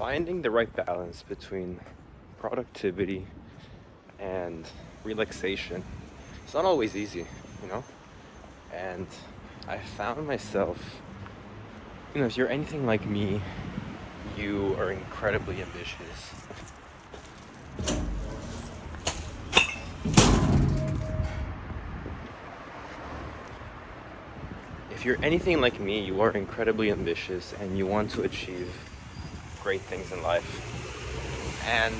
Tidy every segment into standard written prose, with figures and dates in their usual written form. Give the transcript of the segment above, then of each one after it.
finding the right balance between productivity and relaxation. It's not always easy, you know? And I found myself, if you're anything like me, you are incredibly ambitious. If you're anything like me, you are incredibly ambitious and you want to achieve great things in life. And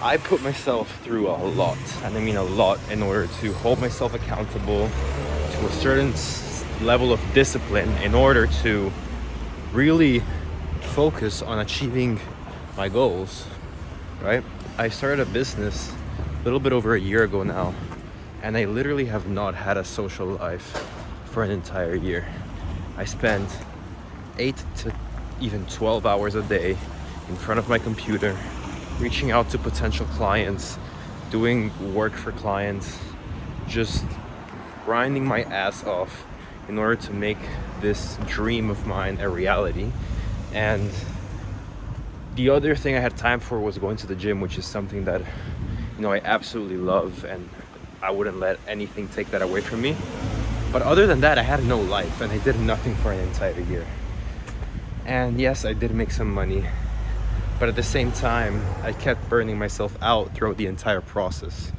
I put myself through a lot, and I mean a lot, in order to hold myself accountable to a certain level of discipline in order to really focus on achieving my goals, right? I started a business a little bit over a year ago now, and I literally have not had a social life for an entire year. I spent 8 to even 12 hours a day in front of my computer, reaching out to potential clients, doing work for clients, just grinding my ass off in order to make this dream of mine a reality. And the other thing I had time for was going to the gym, which is something that I absolutely love, and I wouldn't let anything take that away from me. But other than that, I had no life, and I did nothing for an entire year. And yes, I did make some money, but at the same time, I kept burning myself out throughout the entire process.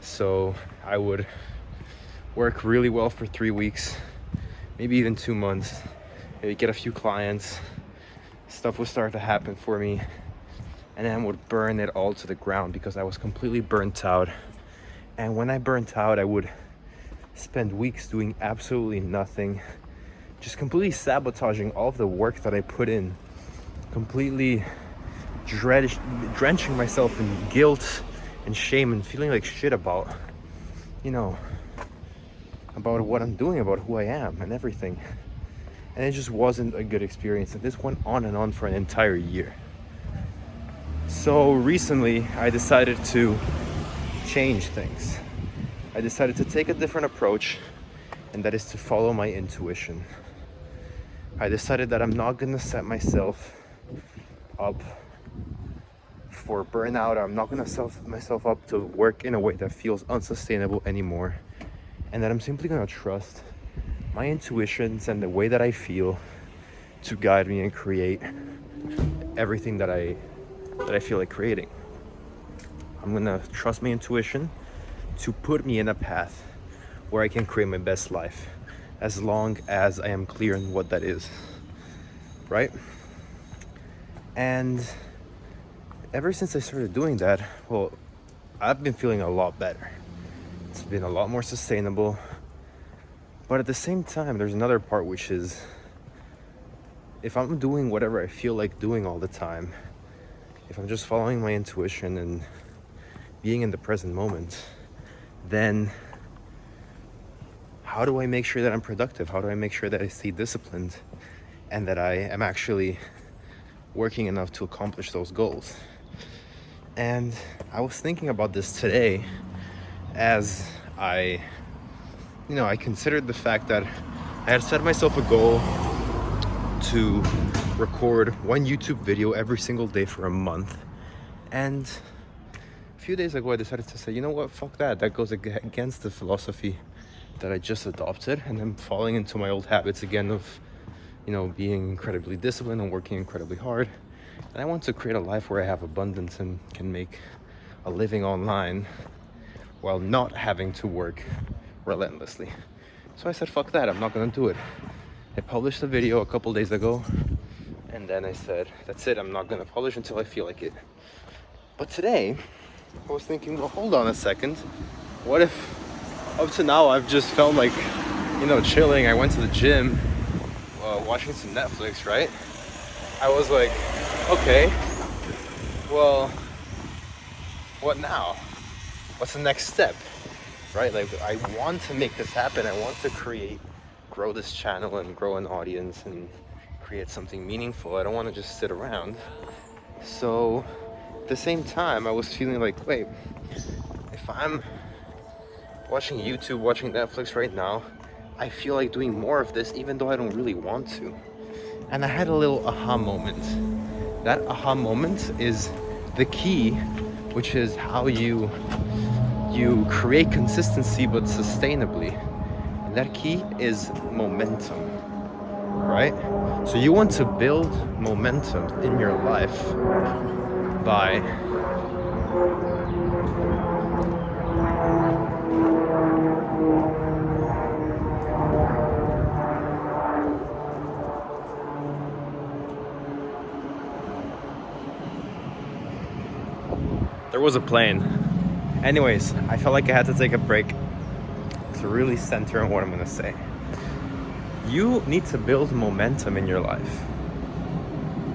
So I would work really well for 3 weeks, maybe even 2 months, maybe get a few clients, stuff would start to happen for me, and then I would burn it all to the ground because I was completely burnt out. And when I burnt out, I would spend weeks doing absolutely nothing, just completely sabotaging all of the work that I put in, completely drenching myself in guilt and shame and feeling like shit about what I'm doing, about who I am and everything. And it just wasn't a good experience, and this went on and on for an entire year. So recently I decided to change things. I decided to take a different approach, and that is to follow my intuition. I decided that I'm not gonna set myself up for burnout. I'm not gonna set myself up to work in a way that feels unsustainable anymore, and that I'm simply gonna trust my intuitions and the way that I feel to guide me and create everything that I feel like creating. I'm gonna trust my intuition to put me in a path where I can create my best life, as long as I am clear on what that is, right? And ever since I started doing that, well, I've been feeling a lot better. It's been a lot more sustainable. But at the same time, there's another part, which is, if I'm doing whatever I feel like doing all the time, if I'm just following my intuition and being in the present moment, then how do I make sure that I'm productive? How do I make sure that I stay disciplined and that I am actually working enough to accomplish those goals? And I was thinking about this today as I considered the fact that I had set myself a goal to record one YouTube video every single day for a month. And a few days ago, I decided to say, you know what, fuck that. That goes against the philosophy that I just adopted. And I'm falling into my old habits again of, being incredibly disciplined and working incredibly hard. And I want to create a life where I have abundance and can make a living online while not having to work relentlessly. So I said, fuck that, I'm not gonna do it. I published a video a couple days ago, and then I said, that's it, I'm not gonna publish until I feel like it. But today, I was thinking, well, hold on a second. What if up to now I've just felt like, chilling? I went to the gym, watching some Netflix, right? I was like, okay, well, what now? What's the next step? Right? Like, I want to make this happen. I want to grow this channel and grow an audience and create something meaningful. I don't want to just sit around. So at the same time, I was feeling like, wait, if I'm watching YouTube, watching Netflix right now, I feel like doing more of this even though I don't really want to. and I had a little aha moment. That aha moment is the key, which is how you create consistency but sustainably. And that key is momentum, right? So you want to build momentum in your life by there was a plane. Anyways, I felt like I had to take a break to really center on what I'm gonna say. You need to build momentum in your life.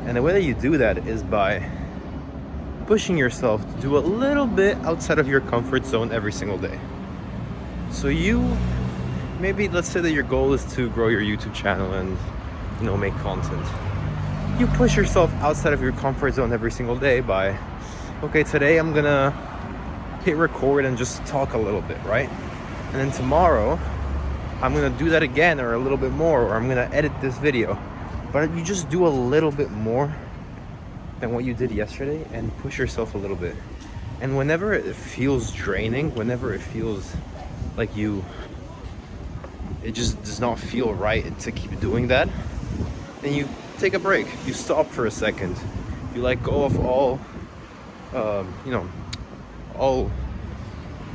And the way that you do that is by pushing yourself to do a little bit outside of your comfort zone every single day. So maybe let's say that your goal is to grow your YouTube channel and make content. You push yourself outside of your comfort zone every single day by, okay, today I'm gonna hit record and just talk a little bit, right? And then tomorrow I'm gonna do that again or a little bit more, or I'm gonna edit this video. But you just do a little bit more than what you did yesterday and push yourself a little bit. And whenever it feels draining, whenever it feels like it just does not feel right to keep doing that, then you take a break. You stop for a second. You let go of all all,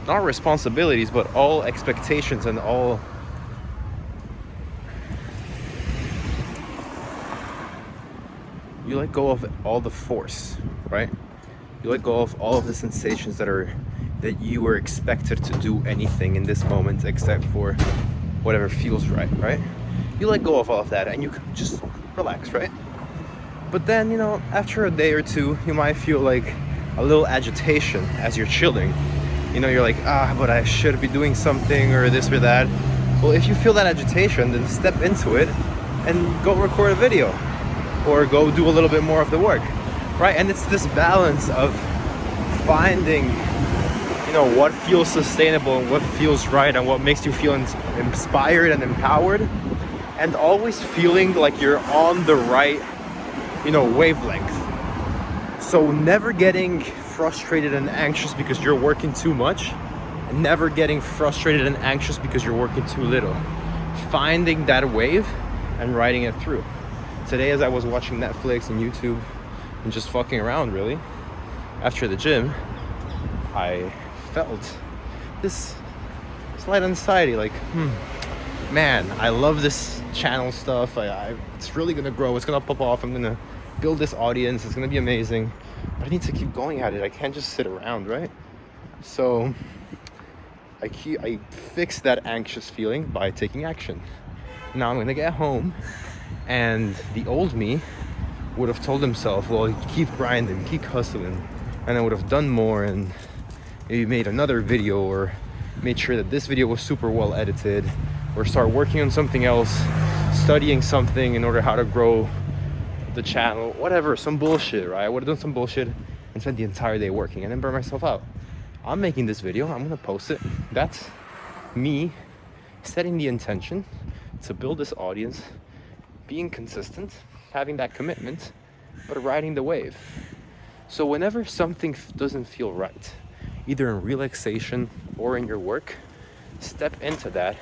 not responsibilities, but all expectations and all you let go of all the force, right? You let go of all of the sensations that you were expected to do anything in this moment except for whatever feels right? You let go of all of that and you just relax, right? But then, after a day or two, you might feel like a little agitation as you're chilling. You're like, but I should be doing something or this or that. Well, if you feel that agitation, then step into it and go record a video or go do a little bit more of the work, right? And it's this balance of finding, what feels sustainable and what feels right and what makes you feel inspired and empowered, and always feeling like you're on the right, wavelength. So never getting frustrated and anxious because you're working too much, and never getting frustrated and anxious because you're working too little. Finding that wave and riding it through. Today, as I was watching Netflix and YouTube and just fucking around, really, after the gym, I felt this slight anxiety, like, man, I love this channel stuff. It's really gonna grow. It's gonna pop off. I'm gonna build this audience. It's gonna be amazing. But I need to keep going at it. I can't just sit around, right? So I fixed that anxious feeling by taking action. Now I'm gonna get home, and the old me would have told himself, well, keep grinding, keep hustling, and I would have done more and maybe made another video or made sure that this video was super well edited, or start working on something else, studying something in order how to grow the channel, whatever, some bullshit, right? I would have done some bullshit and spent the entire day working and then burn myself out. I'm making this video, I'm gonna post it. That's me setting the intention to build this audience, being consistent, having that commitment, but riding the wave. So whenever something doesn't feel right, either in relaxation or in your work, step into that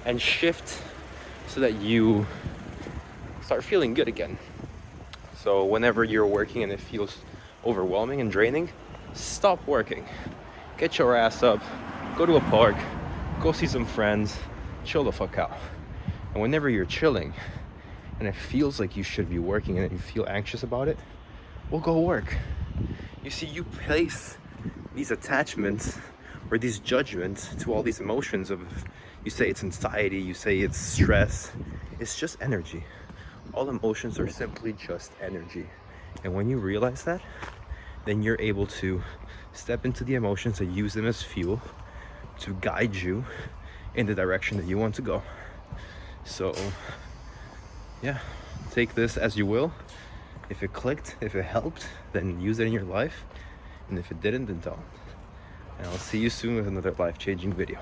and shift so that you start feeling good again. So whenever you're working and it feels overwhelming and draining, stop working. Get your ass up, go to a park, go see some friends, chill the fuck out. And whenever you're chilling and it feels like you should be working and you feel anxious about it, well, go work. You see, you place these attachments or these judgments to all these emotions of, you say it's anxiety, you say it's stress. It's just energy. All emotions are simply just energy. And when you realize that, then you're able to step into the emotions and use them as fuel to guide you in the direction that you want to go. So yeah, take this as you will. If it clicked, if it helped, then use it in your life. And if it didn't, then don't. And I'll see you soon with another life-changing video.